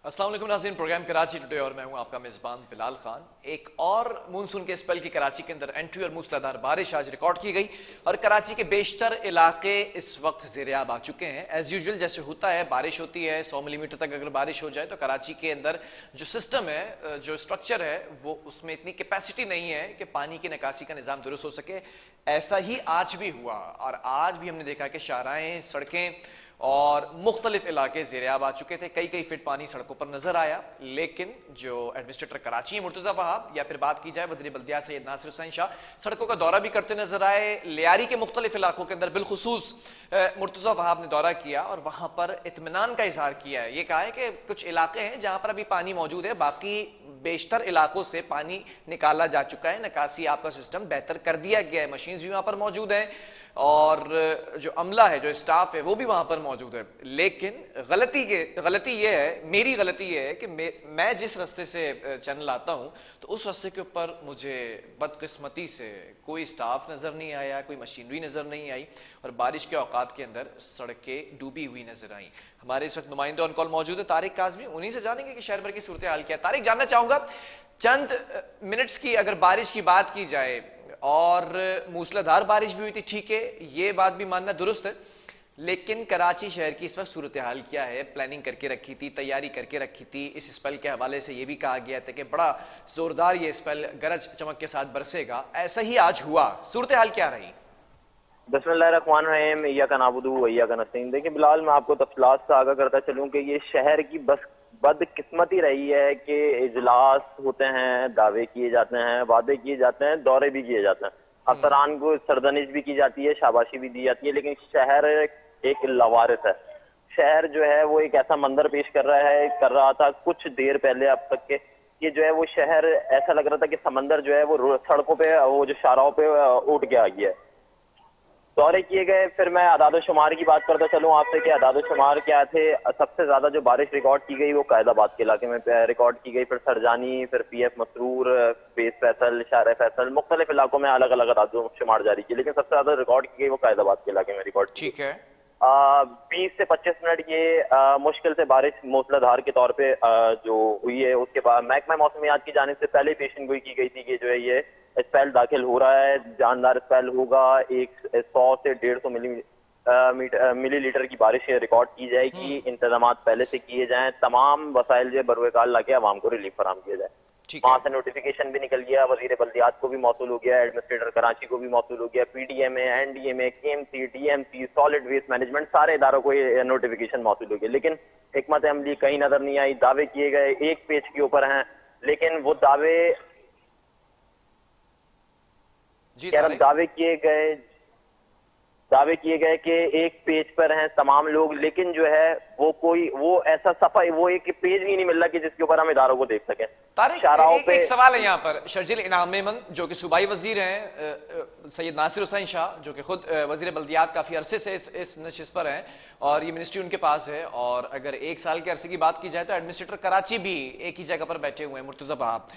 अस्सलाम वालेकुम नाज़रीन, प्रोग्राम कराची टुडे और मैं हूं आपका मेज़बान बिलाल खान। एक और मानसून के स्पेल की कराची के अंदर एंट्री और मूसलाधार बारिश आज रिकॉर्ड की गई और कराची के बेशतर इलाके इस वक्त ज़ेर-ए-आब आ चुके हैं। एज यूजुअल जैसे होता है, बारिश होती है 100 मिलीमीटर तक अगर बारिश हो जाए तो कराची के अंदर जो सिस्टम है, जो स्ट्रक्चर है, वो उसमें इतनी कैपेसिटी नहीं है कि पानी की निकासी का निज़ाम दुरुस्त हो सके। ऐसा ही आज भी हुआ और आज भी हमने देखा कि शाहराएँ, सड़कें और मुख्तलिफ इलाके ज़ेर-ए-आब आ चुके थे। कई फीट पानी सड़कों पर नजर आया, लेकिन जो एडमिनिस्ट्रेटर कराची मुर्तज़ा वहाब या फिर बात की जाए वज़ीर बल्दियात सैयद नासिर हुसैन शाह, सड़कों का दौरा भी करते नजर आए। लियारी के मुख्तलिफ इलाकों के अंदर बिलखुसूस मुर्तज़ा वहाब ने दौरा किया और वहां पर इत्मीनान का इजहार किया है। ये कहा है कि कुछ इलाके हैं जहां पर अभी पानी मौजूद है, बाकी बेशतर इलाकों से पानी निकाला जा चुका है। निकासी आपका सिस्टम बेहतर कर दिया गया है, मशीन्स भी वहां पर मौजूद हैं और जो अमला है, जो स्टाफ है, वो भी वहां पर मौजूद है। लेकिन गलती ये है, मेरी गलती ये है कि मैं जिस रास्ते से चैनल आता हूं तो उस रास्ते के ऊपर मुझे बदकिस्मती से कोई स्टाफ नजर नहीं आया, कोई मशीनरी नजर नहीं आई और बारिश के औकात के अंदर सड़कें डूबी हुई नजर आई। हमारे इस वक्त नुमाइंदे ऑन कॉल मौजूद है तारिक काज़मी, उन्हीं से जानेंगे कि शहर भर की सूरत हाल क्या है। तारिक, जानना चाहूंगा चंद मिनट्स की अगर बारिश की बात की जाए और मूसलाधार बारिश भी हुई थी, ठीक है, ये बात भी मानना दुरुस्त है, लेकिन कराची शहर की इस वक्त सूरत हाल क्या है? प्लानिंग करके रखी थी, तैयारी करके रखी थी, इस स्पेल के हवाले से ये भी कहा गया था कि बड़ा जोरदार ये स्पेल गरज चमक के साथ बरसेगा, ऐसा ही आज हुआ, सूरत हाल क्या रही? बिस्मिल्लाहिर्रहमानिर्रहीम, इय्याका नअबुदु व इय्याका नस्तईन। देखिए बिलाल, मैं आपको तफसीलात से आगाह करता चलूं कि ये शहर की बस बदकिस्मती रही है कि इजलास होते हैं, दावे किए जाते हैं, वादे किए जाते हैं, दौरे भी किए जाते हैं, अफसरान को सरदनिश भी की जाती है, शाबाशी भी दी जाती है, लेकिन शहर एक लवारिस है। शहर जो है वो एक ऐसा मंजर पेश कर रहा था कुछ देर पहले अब तक के, ये जो है वो शहर ऐसा लग रहा था कि समंदर जो है वो सड़कों पे, वो जो शाहराहों पे उठ के आ गया है। दौरे किए गए, फिर मैं अदाद शुमार की बात करता चलूँ आपसे कि अदाद शुमार क्या थे। सबसे ज्यादा जो बारिश रिकॉर्ड की गई वो कायदाबाद के इलाके में रिकॉर्ड की गई, फिर सरजानी, फिर PF मसरूर, बेस फैसल, शार फैसल, मुख्तलिफ इलाकों में अलग अलग अदाद शुमार जारी की, लेकिन सबसे ज्यादा रिकॉर्ड की गई वो कायदाबाद के इलाके में रिकॉर्ड की। ठीक है। 20 से 25 मिनट ये मुश्किल से बारिश मूसलाधार के तौर पे जो हुई है, उसके बाद महकमा मौसमियात की जानिब से पहले पेशन गोई की गई थी कि जो है ये स्पेल दाखिल हो रहा है, जानदार स्पेल होगा, 100 से 150 मिलीलीटर की बारिश रिकॉर्ड की जाएगी। इंतजाम पहले से किए जाएं, तमाम वसाइल जो बरवेकाल लाके आवाम को रिलीफ फराम किया जाए। वहां से नोटिफिकेशन भी निकल गया, वजीर बल्दियात को भी मौसूल हो गया, एडमिनिस्ट्रेटर कराची को भी मौसूल हो गया, PDMA, NDMA, KMC, DMC, solid waste management, सारे इदारों को ये नोटिफिकेशन मौसूल हो गया, लेकिन हिकमत अमली कहीं नजर नहीं आई। दावे किए गए एक पेज के ऊपर हैं, लेकिन वो दावे दावे किए गए कि एक पेज पर हैं तमाम लोग, लेकिन जो है वो ऐसा सफाई, वो एक पेज भी नहीं मिल रहा कि जिसके ऊपर हम इदारों को देख सकें। एक सवाल है यहाँ पर, शर्जील इनाम मेमन जो कि सूबाई वजीर हैं, सैयद नासिर हुसैन शाह जो कि खुद वजीर बल्दियात काफी अरसे से इस नशिस्त पर हैं और ये मिनिस्ट्री उनके पास है, और अगर एक साल के अरसे की बात की जाए तो एडमिनिस्ट्रेटर कराची भी एक ही जगह पर बैठे हुए हैं, मुर्तजा वहाब,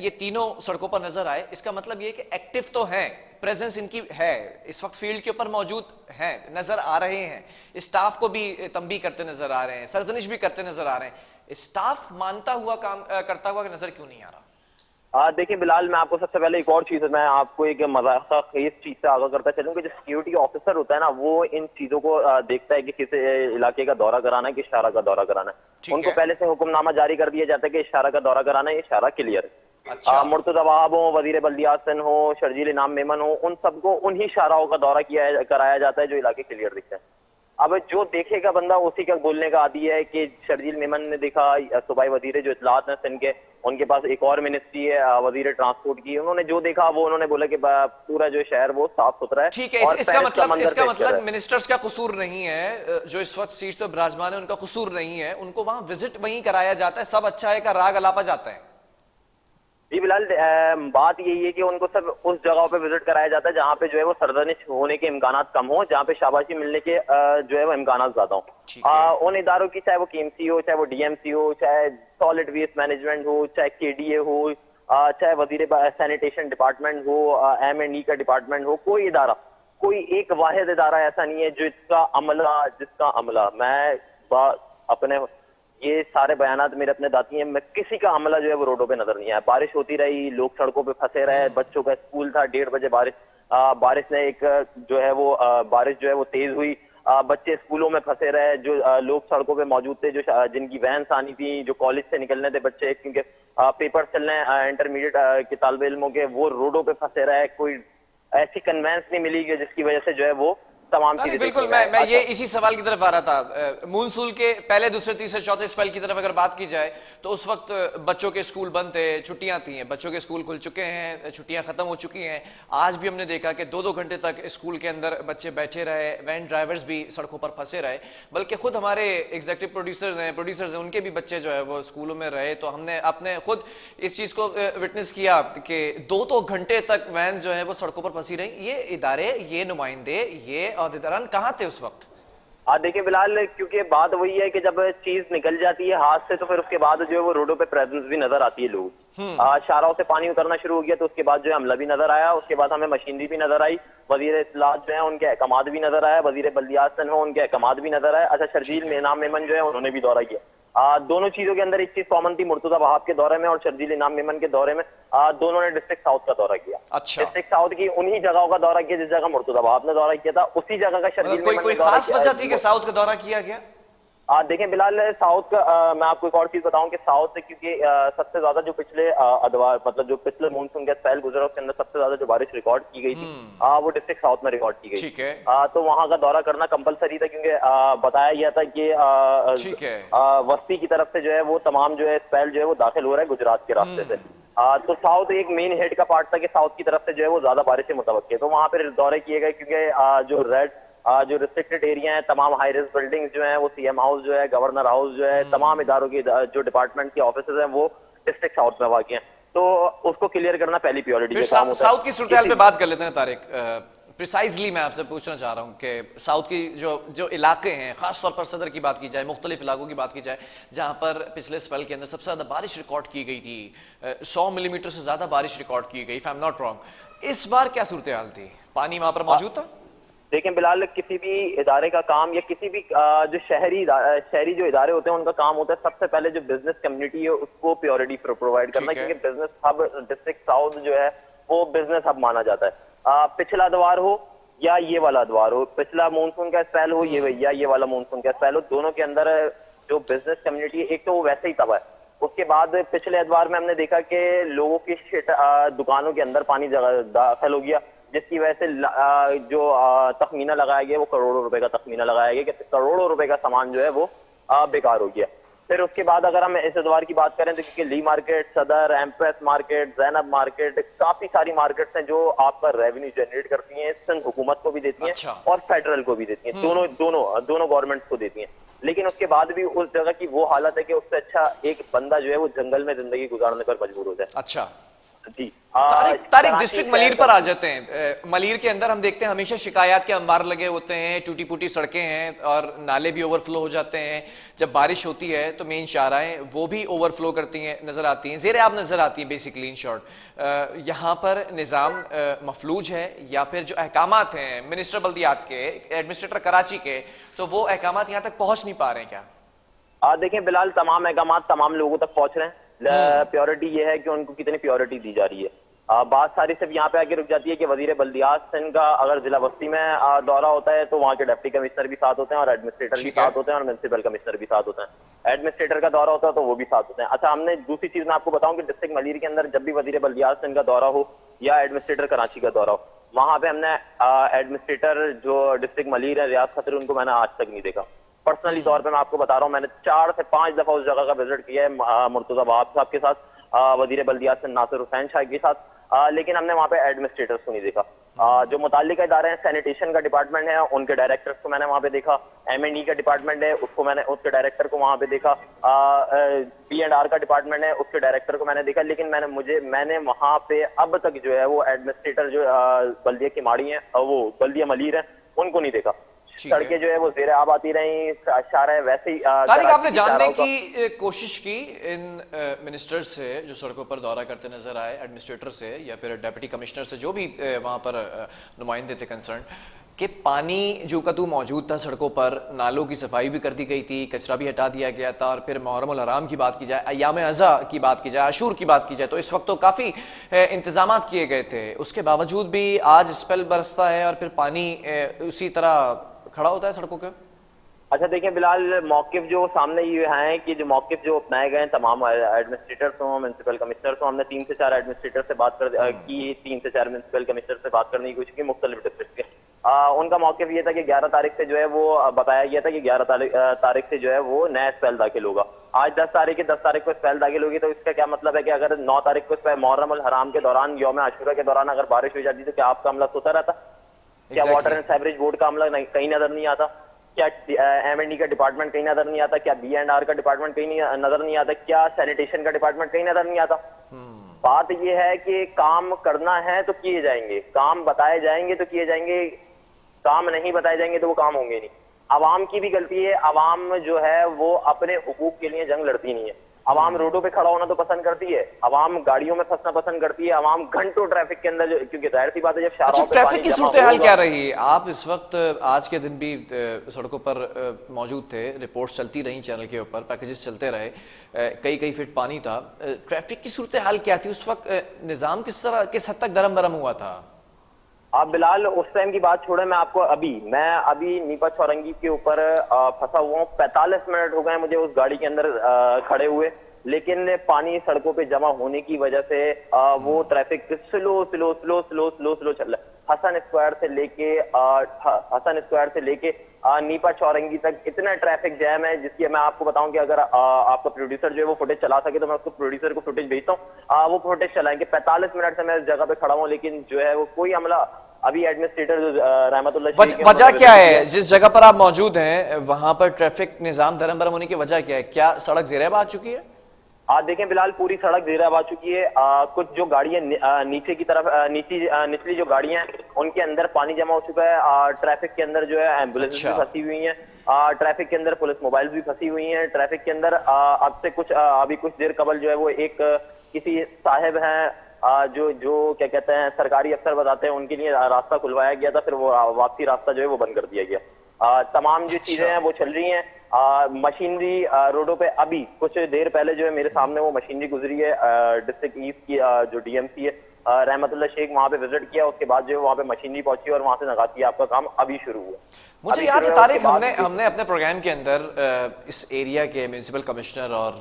ये तीनों सड़कों पर नजर आए। इसका मतलब ये कि एक्टिव तो है, प्रेजेंस इनकी है, इस वक्त फील्ड के ऊपर मौजूद हैं, नजर आ रहे हैं, स्टाफ को भी तंबी करते नजर आ रहे हैं, सरजनिश भी करते नजर आ रहे हैं। स्टाफ मानता हुआ काम करता हुआ नजर क्यों नहीं आ रहा? देखिए बिलाल, मैं आपको सबसे पहले एक और चीज, मैं आपको एक मजाक खेज चीज से आगाह करता चलूं कि जो सिक्योरिटी ऑफिसर होता है ना, वो इन चीजों को देखता है कि किस इलाके का दौरा कराना है, किस शारा का दौरा कराना है। उनको पहले से हुक्मनामा जारी कर दिया जाता है कि इस शारा का दौरा कराना है, ये शारा क्लियर है। अच्छा। मुर्तजा वहाब हो, वजीर बल्दियात हो, शर्जील इनाम मेमन हो, उन सबको उन्हीं शाराओं का दौरा कराया जाता है जो इलाके क्लियर दिखते हैं। अब जो देखेगा बंदा उसी का बोलने का आदी है कि शर्जील मेमन ने देखा, सूबाई वजीर जो इतलात हैं सिंध के, उनके पास एक और मिनिस्ट्री है वजीर ट्रांसपोर्ट की, उन्होंने जो देखा वो उन्होंने बोला कि पूरा जो शहर वो साफ सुथरा है। ठीक है, इसका मतलब मिनिस्टर्स का कसूर नहीं है, जो इस वक्त सीट पर विराजमान है उनका कसूर नहीं है, उनको वहां विजिट वहीं कराया जाता है, सब अच्छा है का राग अलापा जाता है। जी बिलाल, बात यही है कि उनको सब उस जगह पे विजिट कराया जाता है जहाँ पे जो है वो सरदनिश होने के इम्कान कम हो, जहाँ पे शाबाशी मिलने के जो है वो इम्कान ज्यादा हो। उन इदारों की, चाहे वो KMC हो, चाहे वो DMC हो, चाहे सॉलिड वेस्ट मैनेजमेंट हो, चाहे KDA हो, चाहे वजीर सैनिटेशन डिपार्टमेंट हो, M&E का डिपार्टमेंट हो, कोई इदारा, कोई एक वाहिद इदारा ऐसा नहीं है जिसका अमला मैं अपने ये सारे बयानात मेरे अपने दाती हैं। मैं किसी का हमला जो है वो रोडों पे नजर नहीं आया। बारिश होती रही, लोग सड़कों पे फंसे रहे, बच्चों का स्कूल था, 1:30 बजे बारिश ने एक जो है वो बारिश जो है वो तेज हुई, बच्चे स्कूलों में फंसे रहे, जो लोग सड़कों पे मौजूद थे, जो जिनकी वैन्स आनी थी, जो कॉलेज से निकलने थे बच्चे, क्योंकि पेपर चलने इंटरमीडिएट के तालिब इल्मों के, वो रोडों पे फंसे रहे। कोई ऐसी कन्वेंस नहीं मिली कि जिसकी वजह से जो है वो तमाम चीजें बिल्कुल, मैं ये इसी सवाल की तरफ आ रहा था। मूनसून के पहले, दूसरे, तीसरे, चौथे स्पेल की तरफ अगर बात की जाए तो उस वक्त बच्चों के स्कूल बंद थे, छुट्टियां थी, बच्चों के स्कूल खुल चुके हैं, छुट्टियां खत्म हो चुकी हैं। आज भी हमने देखा कि 2-2 घंटे तक स्कूल के अंदर बच्चे बैठे रहे, वैन ड्राइवर्स भी सड़कों पर फंसे रहे, बल्कि खुद हमारे एग्जीक्यूटिव प्रोड्यूसर्स हैं, उनके भी बच्चे जो है वो स्कूलों में रहे। तो हमने अपने खुद इस चीज को विटनेस किया कि 2-2 घंटे तक वैन जो है वो सड़कों पर फंसी रही। ये इदारे, ये नुमाइंदे, ये अहदेदारान कहाँ थे उस वक्त? देखिए बिलाल, क्योंकि बात वही है कि जब चीज निकल जाती है हाथ से तो फिर उसके बाद जो है वो रोडों पे प्रेजेंस भी नजर आती है लोग। शाहराहों से पानी उतरना शुरू हो गया तो उसके बाद जो है हमला भी नजर आया, उसके बाद हमें मशीनरी भी नजर आई, वजीर इत्तलात जो है उनके अहकामात भी नजर आया, वजीर बल्दियात हो उनके अहकामात भी नजर आए। अच्छा, शर्जील इनाम मेमन जो है उन्होंने भी दौरा किया। दोनों चीजों के अंदर एक चीज कॉमन थी, मुर्तजा वहाब के दौरे में और शर्जील इनाम मेमन के दौरे में दोनों ने डिस्ट्रिक्ट साउथ का दौरा किया। अच्छा। डिस्ट्रिक्ट साउथ की उन्हीं जगहों का दौरा किया जिस जगह मुर्तजा वहाब ने दौरा किया था, उसी जगह का शर्जील कोई कोई खास वजह थी कि साउथ का दौरा किया गया? देखें बिलाल, साउथ का मैं आपको एक और चीज बताऊं कि साउथ से, क्योंकि सबसे ज्यादा जो पिछले अदवार मतलब जो पिछले मानसून का स्पेल गुजरा उसके अंदर सबसे ज्यादा जो बारिश रिकॉर्ड की गई थी वो डिस्ट्रिक्ट साउथ में रिकॉर्ड की गई। ठीक है। तो वहां का दौरा करना कंपलसरी था, क्योंकि बताया गया था कि वस्ती की तरफ से जो है वो तमाम जो है स्पेल जो है वो दाखिल हो रहा है गुजरात के रास्ते से। तो साउथ एक मेन हेड का पार्ट था कि साउथ की तरफ से जो है वो ज्यादा बारिशें मुतवक्की है, तो वहां पर दौरे किए गए, क्योंकि जो रिस्ट्रिक्टेड एरिया है, तमाम हाई रिस्क बिल्डिंग्स जो है वो सीएम हाउस जो है, गवर्नर हाउस जो है, तमाम इदारों की जो डिपार्टमेंट के ऑफिसेज हैं वो डिस्ट्रिक्ट साउथ में वाक़ हैं, तो उसको क्लियर करना पहली प्रायोरिटी का काम होता है। साउथ की सूरत पे बात कर लेते हैं तारिक। प्रिसाइजली मैं आपसे पूछना चाह रहा हूँ कि साउथ की जो इलाके हैं, खास तौर पर सदर की बात की जाए, मुख्तलिफ इलाकों की बात की जाए, जहां पर पिछले स्पेल के अंदर सबसे ज्यादा बारिश रिकॉर्ड की गई थी, 100 मिलीमीटर से ज्यादा बारिश रिकॉर्ड की गई, if I am not wrong, इस बार क्या सूरत हाल थी? पानी वहां पर मौजूद था? देखें बिलाल, किसी भी इदारे का काम या किसी भी जो शहरी जो इदारे होते हैं उनका काम होता है सबसे पहले जो बिजनेस कम्युनिटी है उसको प्योरिटी प्रोवाइड करना, क्योंकि बिजनेस हब डिस्ट्रिक्ट साउथ जो है वो बिजनेस हब माना जाता है। पिछला अदवार हो या ये वाला अदवार हो, पिछला मानसून का स्पेल हो या ये वाला मानसून का स्पेल हो, दोनों के अंदर जो बिजनेस कम्युनिटी है एक तो वो वैसे ही तबाह है। उसके बाद पिछले अदवार में हमने देखा कि लोगों की दुकानों के अंदर पानी दाखिल हो गया, जिसकी वजह से जो तखमीना लगाया गया वो करोड़ों रुपए का तखमीना लगाया गया कि करोड़ों रुपए का सामान जो है वो बेकार हो गया। फिर उसके बाद अगर हम इस अदवार की बात करें तो क्योंकि ली मार्केट, सदर, एम्प्रेस मार्केट, जैनब मार्केट, काफी सारी मार्केट्स हैं जो आपका रेवेन्यू जनरेट करती हैं, सिंध हुकूमत को भी देती हैं। अच्छा। और फेडरल को भी देती हैं, दोनों गवर्नमेंट्स को देती हैं। लेकिन उसके बाद भी उस जगह की वो हालत है कि उससे अच्छा एक बंदा जो है वो जंगल में जिंदगी गुजारने पर मजबूर हो जाए। अच्छा जी। तारिक डिस्ट्रिक्ट मलीर पर आ जाते हैं। मलीर के अंदर हम देखते हैं हमेशा शिकायत के अंबार लगे होते हैं, टूटी फूटी सड़कें हैं और नाले भी ओवरफ्लो हो जाते हैं। जब बारिश होती है तो मेन शाहराएं वो भी ओवरफ्लो करती हैं, नजर आती हैं, ज़ेरे आब नजर आती हैं बेसिकली। इन शॉर्ट यहाँ पर निज़ाम मफलूज है या फिर जो अहकामात हैं मिनिस्टर बल्दियात के, एडमिनिस्ट्रेटर कराची के, तो वो अहकामात यहाँ तक पहुंच नहीं पा रहे हैं क्या? देखें बिलाल, तमाम अहकामात तमाम लोगों तक पहुंच रहे हैं। प्योरिटी ये है कि उनको कितनी प्योरिटी दी जा रही है। बात सारी सिर्फ यहाँ पे आके रुक जाती है कि वजीर बल्दियात सिंध का अगर जिला बस्ती में दौरा होता है तो वहाँ के डिप्टी कमिश्नर भी साथ होते हैं और एडमिनिस्ट्रेटर भी साथ होते हैं और म्युनिसिपल कमिश्नर भी साथ होते हैं। एडमिनिस्ट्रेटर का दौरा होता है तो वो भी साथ होते हैं। अच्छा, हमने दूसरी चीज मैं आपको बताऊं कि डिस्ट्रिक्ट मलीर के अंदर जब भी वजीर बल्दियात सिंध का दौरा हो या एडमिनिस्ट्रेटर कराची का दौरा हो, वहां पे हमने एडमिनिस्ट्रेटर जो डिस्ट्रिक्ट मलीर है रियाज खत्री, उनको मैंने आज तक नहीं देखा। पर्सनली तौर पे मैं आपको बता रहा हूँ, मैंने 4 से 5 दफा उस जगह का विजिट किया है मुर्तजा वहाब साहब के साथ, वजीर बल्दियात सिंध नासिर हुसैन शाह के साथ, लेकिन हमने वहाँ पे एडमिनिस्ट्रेटर्स को नहीं देखा। जो मुताल्लिका इदारे हैं, सैनिटेशन का डिपार्टमेंट है, उनके डायरेक्टर्स को मैंने वहाँ पे देखा। M&E का डिपार्टमेंट है, उसके डायरेक्टर को वहाँ पे देखा। P&R का डिपार्टमेंट है, उसके डायरेक्टर को मैंने देखा। लेकिन मैंने वहाँ पे अब तक जो है वो एडमिनिस्ट्रेटर जो बल्दिया की माड़ी है, वो बल्दिया मलीर है, उनको नहीं देखा। सड़कें जो है वो ज़ेरे आब आती रही, शाहराएं वैसे ही। तारिक, आपने जानने की कोशिश की इन मिनिस्टर से जो सड़कों पर दौरा करते नजर आए, एडमिनिस्ट्रेटर से या फिर डिप्टी कमिश्नर से, जो भी वहां पर नुमाइंदे थे कंसर्न, कि पानी जो का तू मौजूद था सड़कों पर, नालों की सफाई भी कर दी गई थी, कचरा भी हटा दिया गया था, और फिर मुहर्रम उल हराम की बात की जाए, अय्याम अज़ा की बात की जाए, आशूर की बात की जाए, तो इस वक्त तो काफ़ी इंतजाम किए गए थे। उसके बावजूद भी आज स्पेल बरसता है और फिर पानी उसी तरह खड़ा होता है सड़कों के। अच्छा देखिए बिलाल, मौकिफ जो सामने ये है कि जो मौकिफ जो अपनाए गए हैं तमाम एडमिनिस्ट्रेटर्स हों, म्यूनसिपल कमिश्नर्स हों, हमने 3 से 4 एडमिनिस्ट्रेटर से बात की, 3 से 4 म्यूनसिपल कमिश्नर से बात करने की कोशिश की मुख्तलिफ डिस्ट्रिक्ट के। उनका मौकिफ ये था कि 11 तारीख से जो है वो बताया गया था कि 11 तारीख से जो है वो नया स्पेल दाखिल होगा। आज 10 तारीख है, 10 तारीख को स्पेल दाखिल होगी, तो इसका क्या मतलब है कि अगर 9 तारीख को स्पेल मुहर्रम उल हराम के दौरान, यौम आशूरा के दौरान अगर बारिश हो जाती तो क्या आपका अमला सोता रहता? क्या वाटर एंड सीवरेज बोर्ड का अमला कहीं नजर नहीं आता? क्या M&E का डिपार्टमेंट कहीं नजर नहीं आता? क्या B&R का डिपार्टमेंट कहीं नजर नहीं आता? क्या सैनिटेशन का डिपार्टमेंट कहीं नजर नहीं आता? बात यह है कि काम करना है तो किए जाएंगे, काम बताए जाएंगे तो किए जाएंगे, काम नहीं बताए जाएंगे तो वो काम होंगे नहीं। अवाम की भी गलती है, अवाम जो है वो अपने हुकूक के लिए जंग लड़ती नहीं है। अवाम रोडों पे खड़ा होना तो पसंद करती है, अवाम गाड़ियों में फंसना पसंद करती है, अवाम घंटों ट्रैफिक के अंदर, क्योंकि जाहिर सी बात है जब अच्छा, ट्रैफिक की सूरत हाल क्या रही? आप इस वक्त आज के दिन भी सड़कों पर मौजूद थे, रिपोर्ट्स चलती रही चैनल के ऊपर, पैकेजेस चलते रहे, कई कई फीट पानी था। ट्रैफिक की सूरत हाल क्या थी उस वक्त? निजाम किस हद तक दरम बरम हुआ था? आप बिलाल उस टाइम की बात छोड़े, मैं अभी नीपा चौरंगी के ऊपर फंसा हुआ हूँ। 45 मिनट हो गए मुझे उस गाड़ी के अंदर खड़े हुए, लेकिन पानी सड़कों पे जमा होने की वजह से वो traffic slow slow slow slow slow slow चल रहा है। हसन स्क्वायर से लेके नीपा चौरंगी तक इतना ट्रैफिक जैम है, जिसकी मैं आपको बताऊं कि अगर आपका प्रोड्यूसर जो है वो फुटेज चला सके तो मैं उसको प्रोड्यूसर को फुटेज भेजता हूँ, वो फुटेज चलाएंगे। 45 मिनट से मैं इस जगह पे खड़ा हूँ, लेकिन जो है वो कोई अमला अभी एडमिनिस्ट्रेटर रहमतुल्लाह वजह क्या है? जिस जगह पर आप मौजूद हैं वहां पर ट्रैफिक निजाम धर्म भरम होने की वजह क्या है? क्या सड़क ज़ेरे आ चुकी है? आज देखें बिलाल, पूरी सड़क ज़ेरे आ चुकी है। कुछ जो गाड़ियां नीचे की तरफ निचली जो गाड़ियां हैं उनके अंदर पानी जमा हो चुका है। ट्रैफिक के अंदर जो है एम्बुलेंस भी फंसी हुई है, ट्रैफिक के अंदर पुलिस मोबाइल भी फंसी हुई है। ट्रैफिक के अंदर अब से अभी कुछ देर कबल जो है वो एक किसी साहिब हैं जो क्या कहते हैं सरकारी अफसर बताते हैं, उनके लिए रास्ता खुलवाया गया था, फिर वो वापसी रास्ता जो है वो बंद कर दिया गया। तमाम जो चीजें हैं वो चल रही हैं। मशीनरी रोडों पे अभी कुछ देर पहले जो है मेरे सामने वो मशीनरी गुजरी है डिस्ट्रिक्ट ईस्ट की, जो DMC है रहमतुल्लाह शेख, वहां पे विजिट किया। उसके बाद जो है वहां पे मशीनरी पहुंची और वहां से नगाती आपका काम अभी शुरू हुआ। मुझे याद है तारिक, हमने अपने प्रोग्राम के अंदर इस एरिया के म्यूनसिपल कमिश्नर और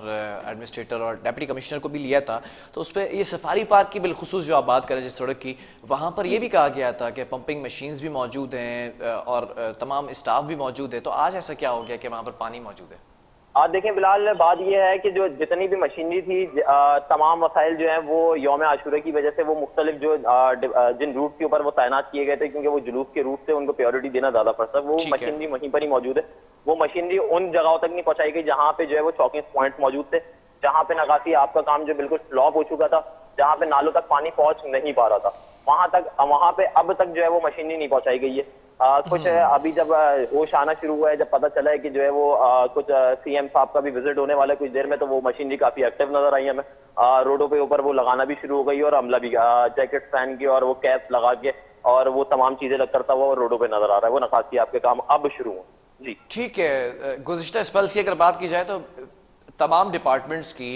एडमिनिस्ट्रेटर और डिप्टी कमिश्नर को भी लिया था, तो उस पर ये सफारी पार्क की बिलखुसूस जो आप बात करें जिस सड़क की, वहाँ पर ये भी कहा गया था कि पंपिंग मशीन्स भी मौजूद हैं और तमाम स्टाफ भी मौजूद है। तो आज ऐसा क्या हो गया कि वहाँ पर पानी मौजूद है? आज देखें बिलाल, बात यह है कि जो जितनी भी मशीनरी थी, तमाम वसाइल जो है वो यौम आशूरा की वजह से वो मुख्तलिफ जो जिन रूट के ऊपर वो तैनात किए गए थे, क्योंकि वो जुलूस के रूट से उनको प्रायोरिटी देना ज्यादा पड़ता है, वो मशीनरी वहीं पर ही मौजूद है। वो मशीनरी उन जगहों तक नहीं पहुंचाई गई जहाँ पे जो है वो चौकिंग पॉइंट मौजूद थे, जहाँ पे नगाती आपका काम जो बिल्कुल फ्लॉप हो चुका था, जहाँ पे नालों तक पानी पहुंच नहीं पा रहा था, वहां पे अब तक जो है वो मशीनरी नहीं पहुंचाई गई है। कुछ अभी जब होश आना शुरू हुआ है, जब पता चला है कि जो है वो कुछ CM साहब का भी विजिट होने वाला है कुछ देर में, तो वो मशीनरी काफी एक्टिव नजर आई हमें। रोडों पे ऊपर वो लगाना भी शुरू हो गई और अमला भी जैकेट पहन के और वो कैप लगा के और वो तमाम चीजें करता हुआ और रोडों पे नजर आ रहा है। वो नकाशी आपके काम अब शुरू हो। जी ठीक है। गुज़िश्ता स्पेल्स की अगर बात की जाए तो तमाम डिपार्टमेंट्स की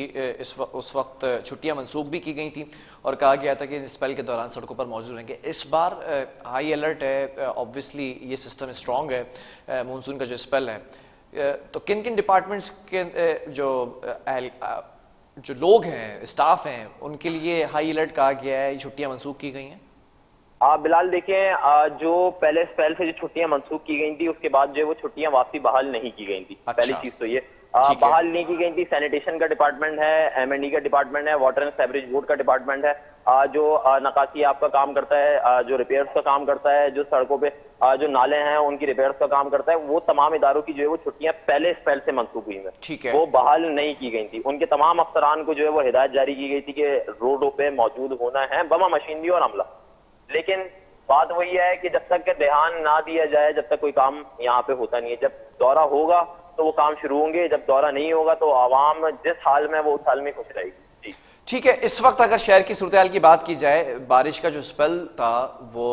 उस वक्त छुट्टियां मंसूख भी की गई थी और कहा गया था कि स्पेल के दौरान सड़कों पर मौजूद रहेंगे। इस बार हाई अलर्ट है, ऑब्वियसली ये सिस्टम स्ट्रॉन्ग है मानसून का जो स्पेल है, तो किन किन डिपार्टमेंट्स के जो लोग हैं, स्टाफ हैं, उनके लिए हाई अलर्ट कहा गया है, छुट्टियां मंसूख की गई हैं? बिलाल देखें, जो पहले स्पेल से जो छुट्टियां मंसूख की गई थी उसके बाद जो वो छुट्टियां वापसी बहाल नहीं की गई थी। अच्छा। पहली चीज तो ये बहाल नहीं की गई थी। सैनिटेशन का डिपार्टमेंट है, M&E का डिपार्टमेंट है, वाटर एंड सीवरेज बोर्ड का डिपार्टमेंट है, जो नकाशी आपका काम करता है, जो रिपेयर्स का काम करता है, जो सड़कों पे जो नाले हैं उनकी रिपेयर्स का काम करता है, वो तमाम इदारों की जो है वो छुट्टियां पहले स्पेल से मंसूख हुई है, वो बहाल नहीं की गई थी। उनके तमाम अफसरान को जो है वो हिदायत जारी की गई थी कि रोडों पे मौजूद होना है बमा मशीनरी और अमला। लेकिन बात वही है कि जब तक ध्यान ना दिया जाए, जब तक कोई काम यहाँ पे होता नहीं है। जब दौरा होगा तो वो काम शुरू होंगे, जब दौरा नहीं होगा तो आवाम जिस हाल में वो उस हाल में खुश रहेगी। ठीक है। इस वक्त अगर शहर की सूरत हाल की बात की जाए, बारिश का जो स्पेल था वो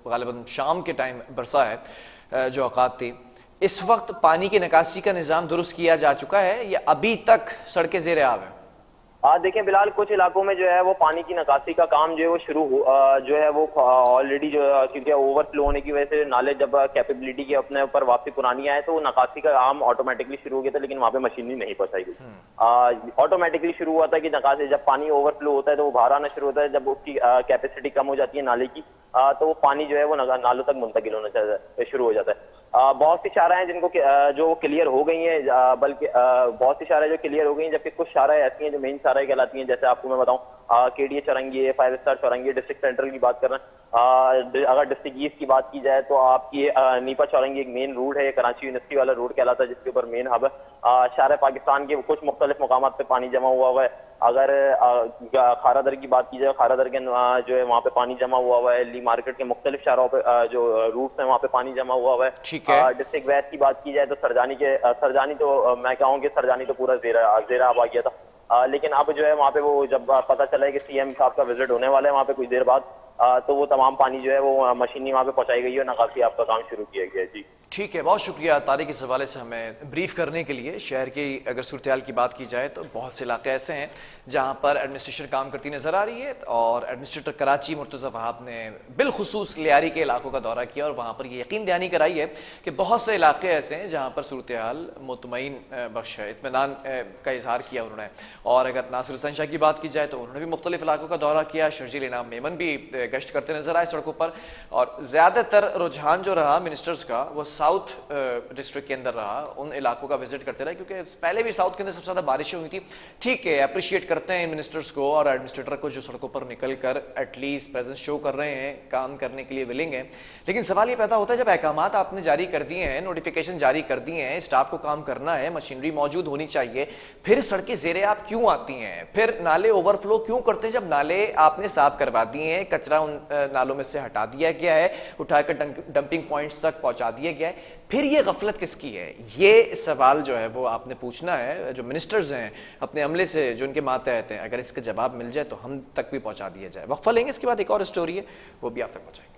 गालिबन शाम के टाइम बरसा है जो औकात थी, इस वक्त पानी की निकासी का निज़ाम दुरुस्त किया जा चुका है या अभी तक सड़कें ज़ेर आब है? देखें बिलाल, कुछ इलाकों में जो है वो पानी की निकासी का काम जो है वो जो है वो ऑलरेडी जो क्योंकि ओवरफ्लो होने की वजह से नाले जब कैपेबिलिटी के अपने ऊपर वापसी पुरानी आए तो वो निकासी का काम ऑटोमेटिकली शुरू हो गया था, लेकिन वहां पे मशीनरी नहीं पहुंचाई गई। ऑटोमेटिकली शुरू हुआ था कि निकासी जब पानी ओवरफ्लो होता है तो वो बाहर आना शुरू होता है, जब उसकी कैपेसिटी कम हो जाती है नाले की तो वो पानी जो है वो नालों तक मुंतकिल होना शुरू हो जाता है। बहुत सी शाराएं हैं जिनको जो क्लियर हो गई हैं, बल्कि बहुत सी शाराएं जो क्लियर हो गई हैं, जबकि कुछ शाराएं ऐसी हैं जो मेन शाराएं कहलाती हैं। जैसे आपको मैं बताऊं, केडीए चौरंगी है, 5 स्टार चौरंगी, डिस्ट्रिक्ट सेंट्रल की बात कर रहे हैं। अगर डिस्ट्रिक्ट ईस्ट की बात की जाए तो आपकी नीपा चौरंगी एक मेन रोड है, कराची यूनिवर्सिटी वाला रोड कहलाता है, जिसके ऊपर मेन हब है। शार पाकिस्तान के कुछ मुख्तलिफ मकामात पे पानी जमा हुआ है। अगर खारादर की बात की जाए, खारादर के जो है वहाँ पे पानी जमा हुआ है। ली मार्केट के मुख्तलिफ शारों पे जो रूट्स हैं वहाँ पे पानी जमा हुआ है। डिस्ट्रिक्ट वेस्ट की बात की जाए तो सरजानी तो मैं कहूँ कि सरजानी तो पूरा ज़ेराब आ गया था। लेकिन अब जो है वहाँ पे वो जब पता चला है कि सीएम साहब का विजिट होने वाला है वहाँ पे कुछ देर बाद, तो वो तमाम पानी जो है वो मशीनी वहाँ पे पहुंचाई गई है, निकासी आपका काम शुरू किया गया है। जी ठीक है, बहुत शुक्रिया तारिक इस हवाले से हमें ब्रीफ करने के लिए। शहर की अगर सूरत हाल की बात की जाए तो बहुत से इलाके ऐसे हैं जहाँ पर एडमिनिस्ट्रेशन काम करती नज़र आ रही है, और एडमिनिस्ट्रेटर कराची मुर्तज़ा वहाब ने बिलखुसूस लियारी के इलाकों का दौरा किया और वहाँ पर ये यकीन दहानी कराई है कि बहुत से इलाके ऐसे हैं जहाँ पर सूरत हाल मुतमईन बख्श है, इत्मीनान का इजहार किया उन्होंने। और अगर नासिर हुसैन शाह की बात की जाए तो उन्होंने भी मुख्तलिफ इलाकों का दौरा किया। शर्जील इनाम मेमन भी गश्त करते नजर आए सड़कों पर, और ज़्यादातर रुझान जो रहा मिनिस्टर्स का वो साउथ डिस्ट्रिक्ट के अंदर रहा, उन इलाकों का विजिट करते रहे, क्योंकि पहले भी साउथ के अंदर सबसे ज़्यादा बारिशें हुई थी। ठीक है, अप्रिशिएट करते हैं मिनिस्टर्स को और एडमिनिस्ट्रेटर को जो सड़कों पर निकल कर एटलीस्ट प्रेजेंस शो कर रहे हैं, काम करने के लिए विलिंग है। लेकिन सवाल ये पैदा होता है जब अहकामात आपने जारी कर दिए हैं, नोटिफिकेशन जारी कर दिए हैं, स्टाफ को काम करना है, मशीनरी मौजूद होनी चाहिए, फिर सड़कें ज़ेरे आब क्यों आती हैं? फिर नाले ओवरफ्लो क्यों करते हैं जब नाले आपने साफ करवा दिए हैं, कचरा उन नालों में से हटा दिया गया है, उठाकर डंपिंग पॉइंट्स तक पहुंचा दिया गया है, फिर ये गफलत किसकी है? ये सवाल जो है वो आपने पूछना है जो मिनिस्टर्स हैं अपने अमले से, जो उनके मातहत हैं। अगर इसका जवाब मिल जाए तो हम तक भी पहुंचा दिया जाए। वक्फा लेंगे, इसके बाद एक और स्टोरी है वो भी आप तक पहुंचाएंगे।